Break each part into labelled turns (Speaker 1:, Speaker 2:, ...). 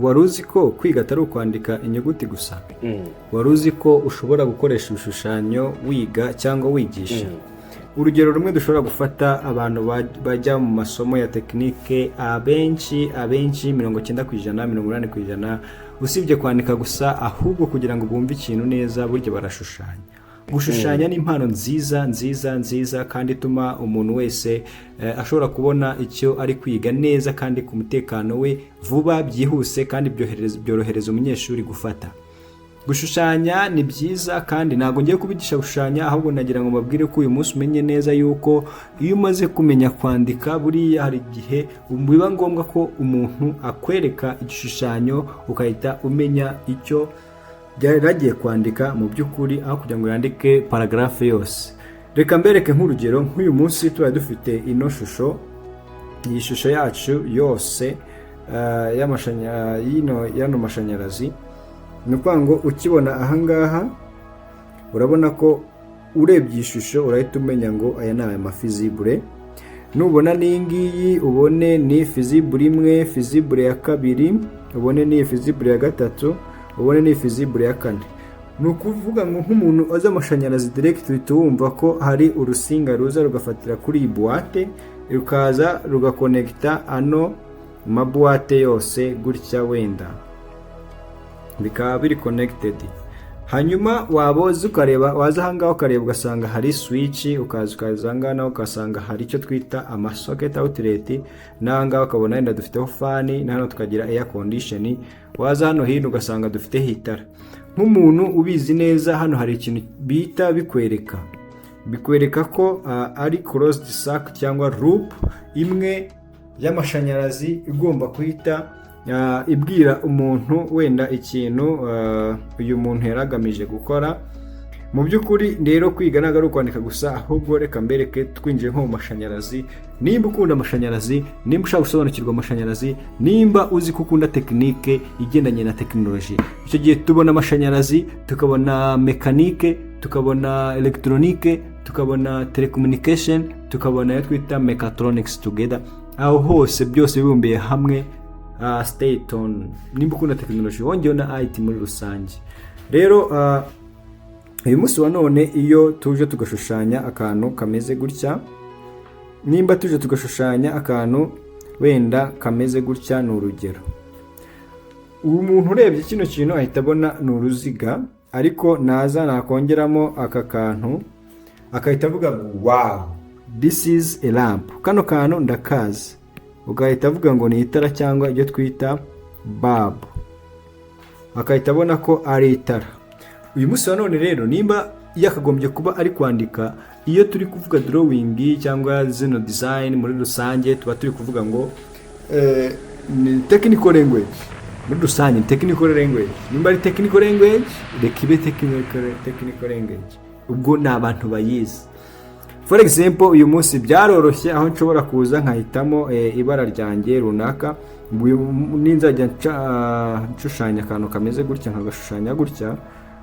Speaker 1: waruzi ko kwiga atari ukwandika inyuguti gusa? Waruzi ko ushobora gukoresha ibishushanyo wiga cyangwa wigisha? Urugero rumwe dushobora gufata abantu bajya mu masomo ya tekinike abenshi 90%, 80%, usibye kwandika gusa, ahubwo kugira ngo bumve ikintu neza buryo barashushanya. Gushushanya ni impano nziza kandi ituma umuntu wese ashobora kubona icyo ari kwiga neza kandi ku mutekano we vuba, byihuse, kandi byorohereza umunyeshuri gufata. Gushushanya ni byiza kandi ntabwo ngiye kubigisha gushushanya, ahubwo nagira ngo mbabwire ko uyu munsi umenye neza yuko iyo umaze kumenya kwandika, buriya hari igihe biba ngombwa ko umuntu akwereka igishushanyo ukahita umenya icyo yaragiye kwandika mu by'ukuri, aho kugira ngo yandike paragraphe yose. Reka mbereke nk'urugero. Nk'uyu munsi tuba dufite ino shusho, iyi shusho yacu yose y'ano mashanyarazi. Ni ukuvuga ngo ukibona ahangaha urabona ko urebye ishusho urahita umenya ngo aya ni amafizibure. Nubona n'ingiyi ubone ni fizibure imwe, fizibure ya kabiri, ubone ni fizibure ya gatatu, ubone ni fizibure ya kane. Ni ukuvuga ngo nk'umuntu azi amashanyarazi direct uhita wumva ko hari urusinga ruza rugafatira kuri iyi buwate, rukaza rugakonekita ano mabuwate yose gutya, wenda bikaba biri connected. Hanyuma waboza ukareba, waza ahangaho ukareba ugasanga hari switch, ukaza ahangaho ugasanga hari icyo twita amasocket outlet, n'ahangaho ukabona wenda dufiteho fani, na hano tukagira air condition. Waza hano hino ugasanga dufite hitara. Nk'umuntu ubizi neza, hano hari ikintu bita bikwereka ko ari closed circuit cyangwa loop imwe y'amashanyarazi igomba kuhita ibwira umuntu wenda ikintu uyu muntu yaragamije gukora. Mu by'ukuri rero kwiga ntabwo ari ukwandika gusa, ahubwo reka mbereke twinjiye nko mu mashanyarazi. Nimba ukunda amashanyarazi, nimba ushaka gusobanukirwa amashanyarazi, nimba uzi ko ukunda tekinike igendanye na tekinoloji, icyo gihe tubona amashanyarazi, tukabona mekanike, tukabona electronique, tukabona telecommunication, tukabona ayo twita mechatronics together. Aho hose byose bibumbiye hamwe. Stay tuned nimba ukunda tekinoloji, wongeyeho na IT muri rusange. Rero uyu munsi wa none iyo tuje tugashushanya akantu kameze gutya, nimba tuje tugashushanya akantu wenda kameze gutya, ni urugero. Uyu muntu urebye kino kintu ahita abona ni uruziga, ariko naza nakongeramo aka kantu akahita avuga wow, this is a lamp. Kano kantu ndakazi, ugahita avuga ngo ni itara cyangwa ibyo twita bulb, akahita abona ko ari itara. Uyu munsi wa none rero nimba yakagombye kuba ari kwandika, iyo turi kuvuga drawing cyangwa zino design muri rusange, tuba turi kuvuga ngo ni technical language. Muri rusange technical language, nimba ari technical language, reka ibe technical language, ubwo ni abantu bayizi. For example, uyu munsi byaroroshye aho nshobora kuza nkahitamo ibara ryanjye runaka, ninzajya nshushanya akantu kameze gutya, nkagashushanya gutya,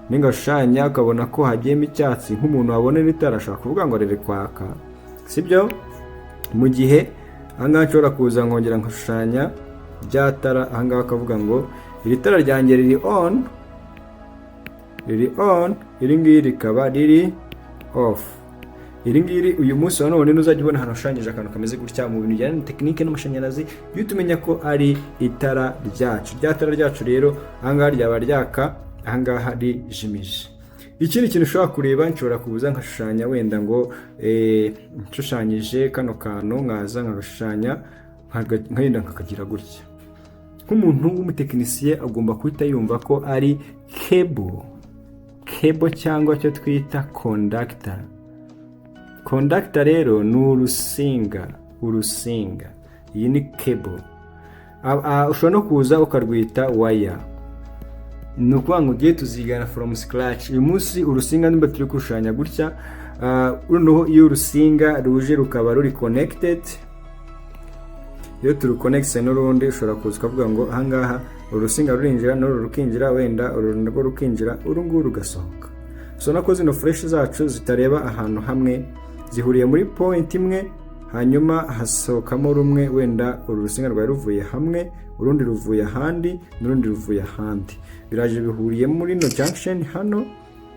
Speaker 1: ningashushanya akabona ko hagiyemo icyatsi, nk'umuntu wabona n'itara ashobora kuvuga ngo rere kwaka, sibyo? Mu gihe ahangaha nshobora kuza nkongera nkashushanya rya tara, ahangaha akavuga ngo iri tara ryanjye riri on, iri ngiri rikaba riri off. Iri ngiri uyu munsi wa none nuzajya ubona hano hashushanyije akantu kameze gutya mu bintu bijyanye na tekinike n'amashanyarazi, iyo tumenya ko ari itara ryacu. Rya tara ryacu rero ahangaha ryaba ryaka, ahangaha rijimije. Ikindi kintu ushobora kureba, nshobora kubuza nkashushanya wenda ngo nshushanyije kano kantu, nkaza nkashushanya nkagenda nkakagira gutya. Nk'umuntu w'umutekinisiye agomba kuhita yumva ko ari cable cyangwa cyo twita conductor. Conductor rero ni urusinga. Iyi ni cable. Ushobora no kuza ukarwita wire. Ni ukuvuga ngo ugiye tuzigana from scratch. Uyu munsi urusinga nimba turi kushushanya gutya, noneho iyo urusinga ruje rukaba ruri connected, iyo turukonekise n'urundi ushobora kuza ukavuga ngo ahangaha urusinga rurinjira n'uru rukinjira, wenda uru narwo rukinjira, uru nguru rugasohoka. So nako zino fresh zacu zitareba ahantu hamwe, zihuriye muri point imwe, hanyuma hasohokamo rumwe, wenda uru rusinga rwari ruvuye hamwe, urundi ruvuye ahandi, n'urundi ruvuye ahandi, biraje bihuriye muri no junction hano.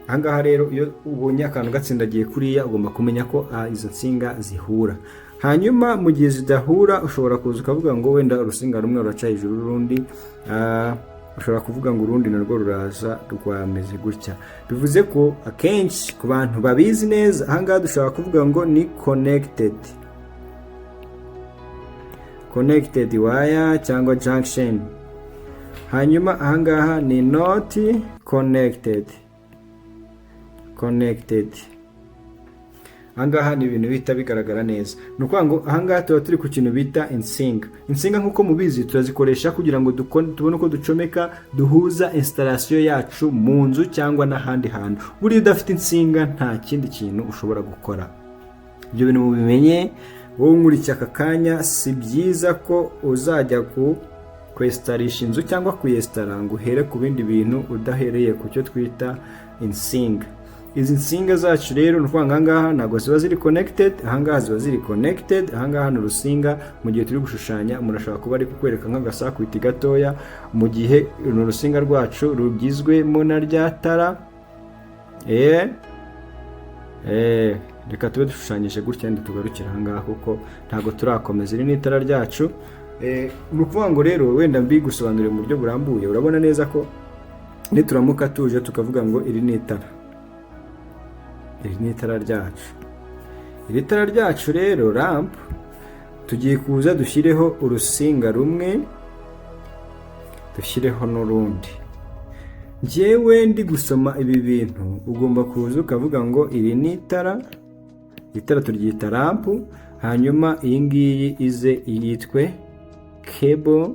Speaker 1: Ahangaha rero iyo ubonye akantu gatsindagiye kuriya ugomba kumenya ko izo nsinga zihura. Hanyuma mu gihe zidahura ushobora kuza ukavuga ngo wenda urusinga rumwe ruraca hejuru y'urundi, ushobora kuvuga ngo urundi narwo ruraza rwameze gutya. Bivuze ko akenshi ku bantu babizi neza, ahangaha dushobora kuvuga ngo ni connected wire cyangwa junction. Hanyuma ahangaha ni not connected. Ahangaha ni ibintu bita bigaragara neza. Ni ukuvuga ngo ahangaha tuba turi ku kintu bita insinga. Insinga nk'uko mubizi turazikoresha kugira ngo tubone uko ducomeka, duhuza installation yacu mu nzu cyangwa n'ahandi hantu. Buriya udafite insinga nta kindi kintu ushobora gukora. Ibyo bintu mubimenye, wowe nkurikiye aka kanya, si byiza ko uzajya kwestarisha inzu cyangwa kuyestara ngo uhere ku bindi bintu udahereye ku cyo twita insinga. Izi nsinga zacu rero ni ukuvuga ahangaha ntabwo ziba ziri connected, ahangaha ziba ziri connected. Ahangaha ni urusinga, mu gihe turi gushushanya umuntu ashobora kuba ari kukwereka nk'agasakwiti gatoya, mu gihe uru rusinga rwacu rugizwemo na rya tara. Reka tube dushushanyije gutya ndi tugarukira ahangaha kuko ntabwo turakomeza. Iri ni itara ryacu. Ni ukuvuga ngo rero wenda mbigusobanurire mu buryo burambuye, urabona neza ko nituramuka tuje tukavuga ngo iri ni itara. Iri ni itara ryacu. Iri tara ryacu rero lamp, tugiye kuza dushyireho urusinga rumwe, dushyireho n'urundi. Njyewe ndi gusoma ibi bintu, ugomba kuza ukavuga ngo iri ni itara. Itara turyita lamp, hanyuma iyi ngiyi ize yitwe cable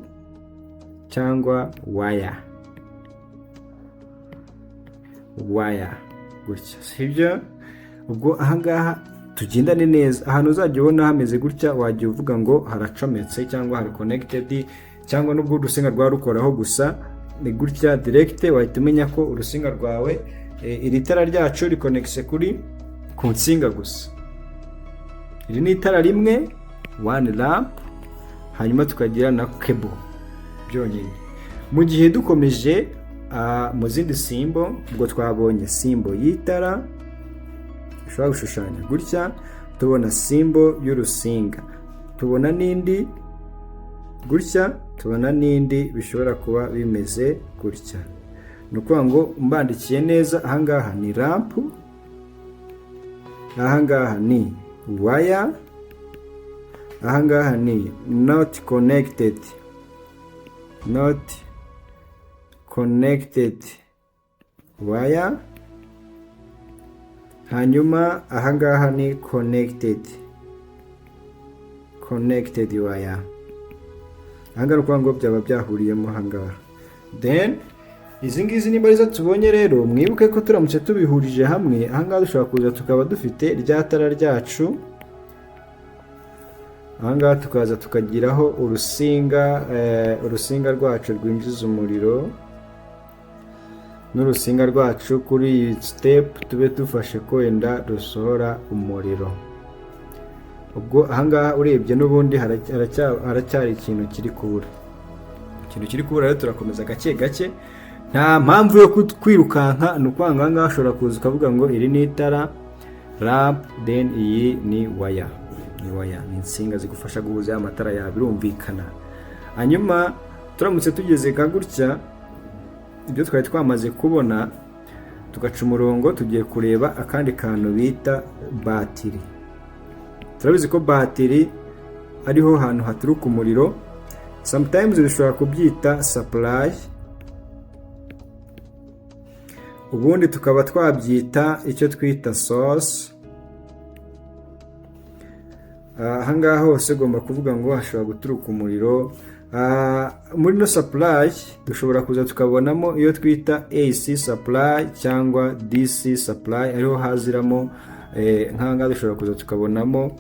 Speaker 1: cyangwa wire. Gutya, sibyo? Ubwo ahangaha tugendane neza. Ahantu uzajya ubona hameze gutya wajya uvuga ngo haracometse cyangwa hari connected, cyangwa nubwo urusinga rwa rukoraho gusa ni gutya direct, wahita umenya ko urusinga rwawe iri tara ryacu rikonekise ku nsinga gusa. Iri ni itara rimwe, one lamp, hanyuma tukagira na cable byonyine. Mu gihe dukomeje mu zindi simbo, ubwo twabonye simbo y'itara, ushobora gushushanya gutya, tubona simbo y'urusinga, tubona n'indi gutya, tubona n'indi bishobora kuba bimeze gutya. Ni ukuvuga ngo mbandikiye neza, ahangaha ni lamp, ahangaha ni wire, ahangaha ni not connected wire, hanyuma ahangaha ni connected wire. Ahangaha ukuvuga ngo byaba byahuriyemo ahangaha. Then izi ngizi nimba arizo tubonye rero, mwibuke ko turamutse tubihurije hamwe, ahangaha dushobora kuza tukaba dufite rya tara ryacu. Ahangaha tukaza tukagiraho urusinga rwacu rwinjiza umuriro, n'urusinga rwacu kuri iyi step tube dufashe ko wenda rusohora umuriro. Ubwo ahangaha urebye n'ubundi haracyari ikintu kiri kubura. Ikintu kiri kubura rero turakomeza gake gake, nta mpamvu yo kwirukanka. Ni ukuvuga ngo ahangaha ushobora kuza ukavuga ngo iri ni itara lamp, then iyi ni wire. Ni insinga zigufasha guhuza amatara yawe, birumvikana. Hanyuma turamutse tugeze gutya, ibyo twari twamaze kubona, tugaca umurongo, tugiye kureba akandi kantu bita batiri. Turabizi ko batiri ariho hantu haturuka umuriro, sometimes dushobora kubyita supply, ubundi tukaba twabyita icyo twita source. Ahangaha hose ugomba kuvuga ngo hashobora guturuka umuriro. Muri no supply dushobora kuza tukabonamo iyo twita AC supply cyangwa DC supply, ariho haziramo nk'ahangaha dushobora kuza tukabonamo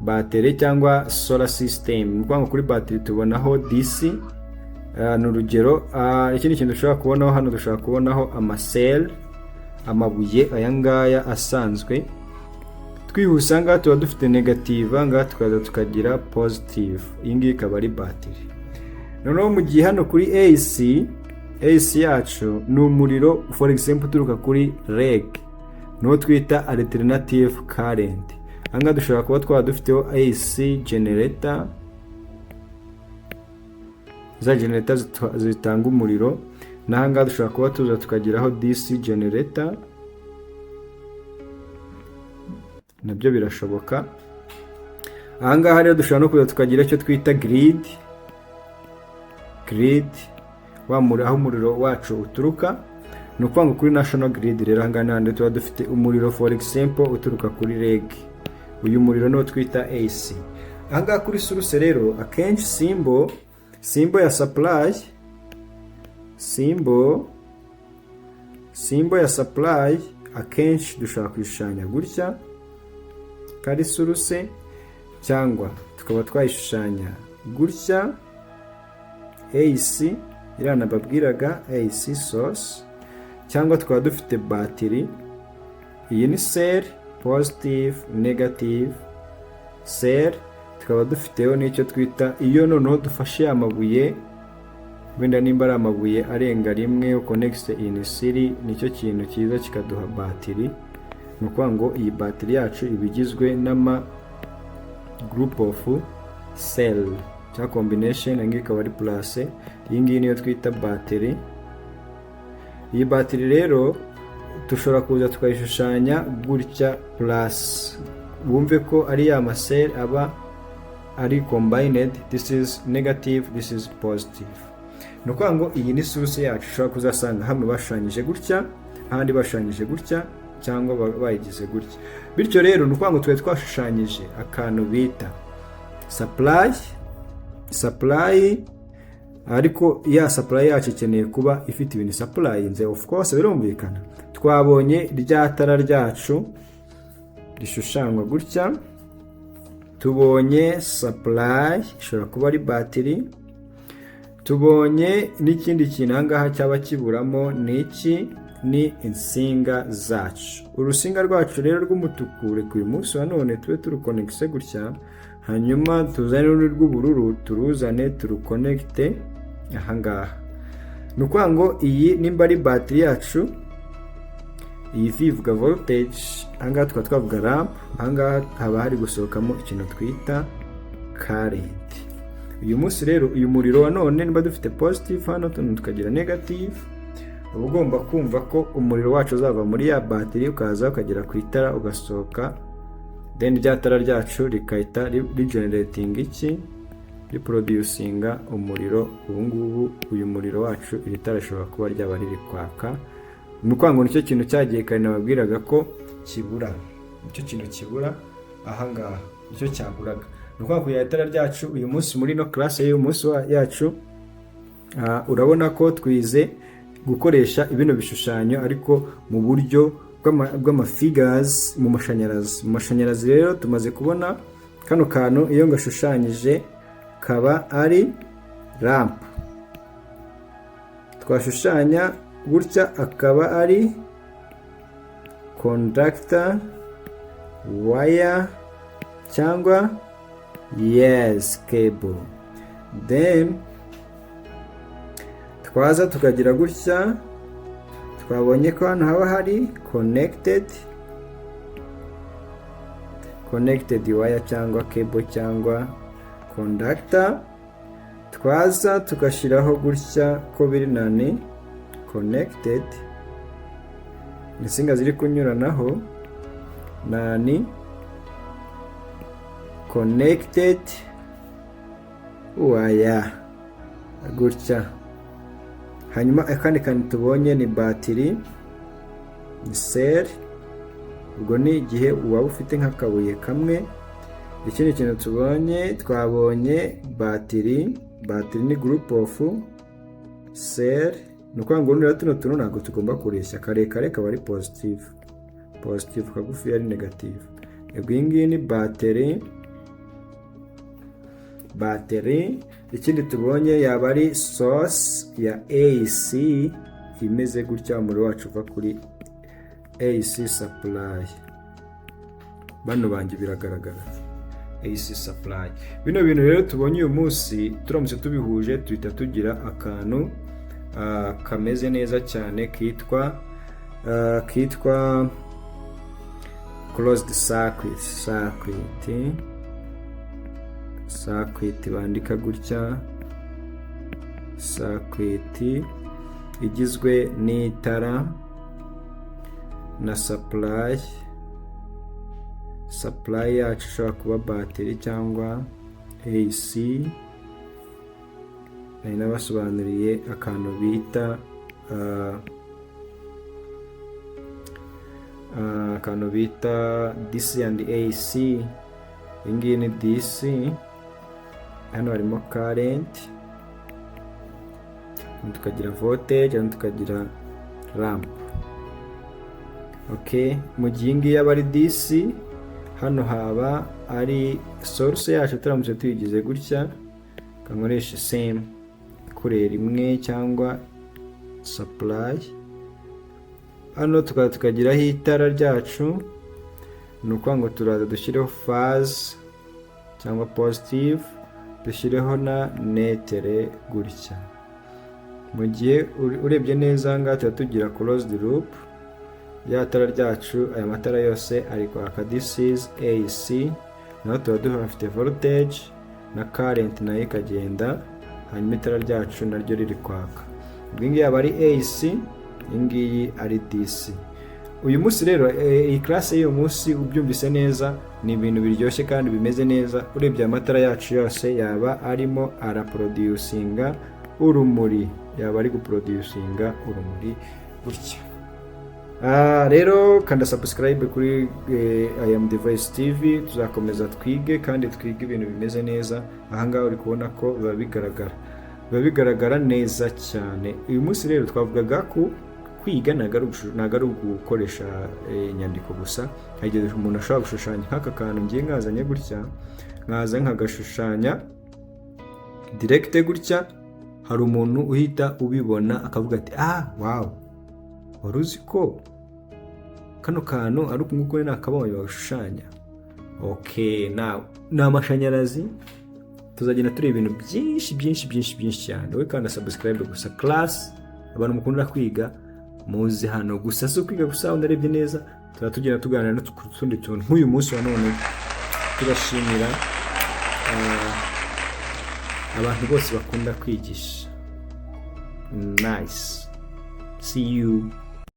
Speaker 1: bateri cyangwa solar system. Ni ukuvuga ngo kuri bateri tubonaho DC, ni urugero. Ikindi kintu dushobora kubonaho hano, dushobora kubonaho amasel, amabuye aya ngaya asanzwe. twihuse ngaha tuba dufite negative, ngaha tukaza tukagira positive. Iyi ngiyi ikaba ari batiri. Noneho mu gihe hano kuri AC yacu ni umuriro for example uturuka kuri reg, niwo twita alternative current. Ahangaha dushobora kuba twaba dufiteho AC generator, za generator zitanga umuriro, n'ahangaha dushobora kuba tuza tukagiraho DC generator, nabyo birashoboka. Ahangaha rero dushobora no kuza tukagira icyo twita grid, aho umuriro wacu uturuka. Ni ukuvuga kuri national grid rero ahangaha n'ahandi tuba dufite umuriro for example uturuka kuri reg, uyu muriro niwo twita AC. Ahangaha kuri source rero akenshi symbol ya supply, symbol ya supply akenshi dushobora kwishushanya gutya kari source, cyangwa tukaba twayishushanya gutya AC, iriya nababwiraga AC source, cyangwa tukaba dufite battery. Iyi ni cell positive negative cell, tukaba dufiteho n'icyo twita iyo noneho dufashe amabuye, wenda nimba ari amabuye arenga rimwe connect in series, nicyo kintu cyiza kikaduha battery. Ni ukuvuga ngo iyi battery yacu ibigizwe n'ama group of cell cya combination, ngiye ikaba ari plus. Iyi ngiyi niyo twita battery. Iyi battery rero dushobora kuza tukayishushanya gutya plus, wumve ko ari ya masel aba ari combined, this is negative, this is positive. Ni ukuvuga ngo iyi ni source yacu, ushobora kuzasanga hamwe bashushanyije gutya, ahandi bashushanyije gutya, cyangwa bayigize gutya. Bityo rero ni ukuvuga ngo twe twashushanyije akantu bita supply, ariko ya supply yacu ikeneye kuba ifite ibintu supplyinze, of course birumvikana. Twabonye rya tara ryacu rishushanywa gutya, tubonye supply ishobora kuba ari battery, tubonye n'ikindi kintu ahangaha cyaba kiburamo n'iki, ni insinga zacu. Urusinga rwacu rero rw'umutuku reka uyu munsi wa none tube turukonekise gutya, hanyuma tuzane n'urw'ubururu turuzane turukonekite ahangaha. Ni ukuvuga ngo iyi nimba ari battery yacu, iyi V ivuga voltage, ahangaha tukaba twavuga ramp, ahangaha haba hari gusohokamo ikintu twita current. Uyu munsi rero uyu muriro wa none niba dufite positive hano tukagira negative, uba ugomba kumva ko umuriro wacu uzava muri ya battery ukaza ukagera ku itara ugasohoka, then rya tara ryacu rikahita regenerating iki, reproducinga umuriro. Ubu ngubu uyu muriro wacu iri tara rishobora kuba ryaba riri kwaka. Ni ukuvuga ngo nicyo kintu cyagiye kare nababwiraga ko kibura, nicyo kintu kibura ahangaha, nicyo cyaburaga. Ni ukuvuga ngo ya tara ryacu uyu munsi muri no class y'uyu munsi yacu, urabona ko twize gukoresha ibino bishushanyo ariko mu buryo bw'amafigures mu mashanyarazi. Mu mashanyarazi rero tumaze kubona kano kantu iyo ngashushanyije kaba ari lamp, twashushanya gutya akaba ari conductor, wire, cyangwa yes cable. Then twaza tukagira gutya, twabonye ko hano haba hari connected wire cyangwa cable cyangwa conductor. Twaza tugashyiraho gutya ko biri nani connected, insinga ziri kunyuranaho nani connected wire gutya. Hanyuma akandi kantu tubonye ni battery, ni cell, ubwo ni igihe waba ufite nk'akabuye kamwe. Ikindi kintu twabonye battery ni group of cell. Ni ukuvuga ngo rero tuno tuntu ntabwo tugomba kureshya, karekare kaba ari positive, kagufi ari negative. Iyi ngiyi ni battery. Ikindi tubonye yaba ari source ya AC imeze gutya, umuriro wacu uva kuri AC supply. bano banjye biragaragara. AC supply. Bino bintu rero tubonye uyu munsi turamutse tubihuje tuhita tugira akantu kameze neza cyane kitwa closed circuit bandika gutya, circuit igizwe n'itara na supply yacu ishobora kuba bateri cyangwa AC. nari nabasobanuriye akantu bita DC and AC. Iyi ni DC, hano harimo current, tukagira voltage, hano tukagira ramp. Okay, mu gihe ngiyi aba ari DC, hano haba ari source yacu turamutse tuyigize gutya, kankoresha same kurera imwe cyangwa supply. Hano tukagiraho itara ryacu, ni ukuvuga ngo turaza dushyireho phase cyangwa positive, dushyireho na netere gutya. Mu gihe urebye neza ngaha tuba tugira closed loop, ya tara ryacu aya matara yose ari kwaka. This is AC, naho tuba dufite voltage na current nayo ikagenda, hanyuma itara ryacu naryo riri kwaka. Iyi ngiyi aba ari AC, iyi ngiyi ari DC. Uyu munsi rero iyi class y'uyu munsi ubyumvise neza, ni ibintu biryoshye kandi bimeze neza. Urebye amatara yacu yose yaba arimo araproducinga urumuri, yaba ari guproducinga urumuri gutya. Rero kanda subscribe kuri I am Device TV, tuzakomeza twige kandi twige ibintu bimeze neza. Ahangaha uri kubona ko biba bigaragara neza cyane. Uyu munsi rero twavugaga ku kwiga ntago ari gukoresha inyandiko gusa. Hagiye umuntu ashobora gushushanya nk'aka kantu ngiye nkazanye gutya, nkaza nkagashushanya direct gutya, hari umuntu uhita ubibona akavuga ati wow, wari uzi ko kano kantu ari ukunguko nakabonye bagushushanya. Okay, now ni amashanyarazi, tuzagenda tureba ibintu byinshi cyane. Wowe kandi subscribe gusa. Class abantu mukunda kwiga muzi hano gusa, si kwiga gusa. Unarebye neza tugenda tuganira n'utundi tuntu. Nk'uyu munsi wa none turashimira abantu bose bakunda kwigisha. Nice, see you.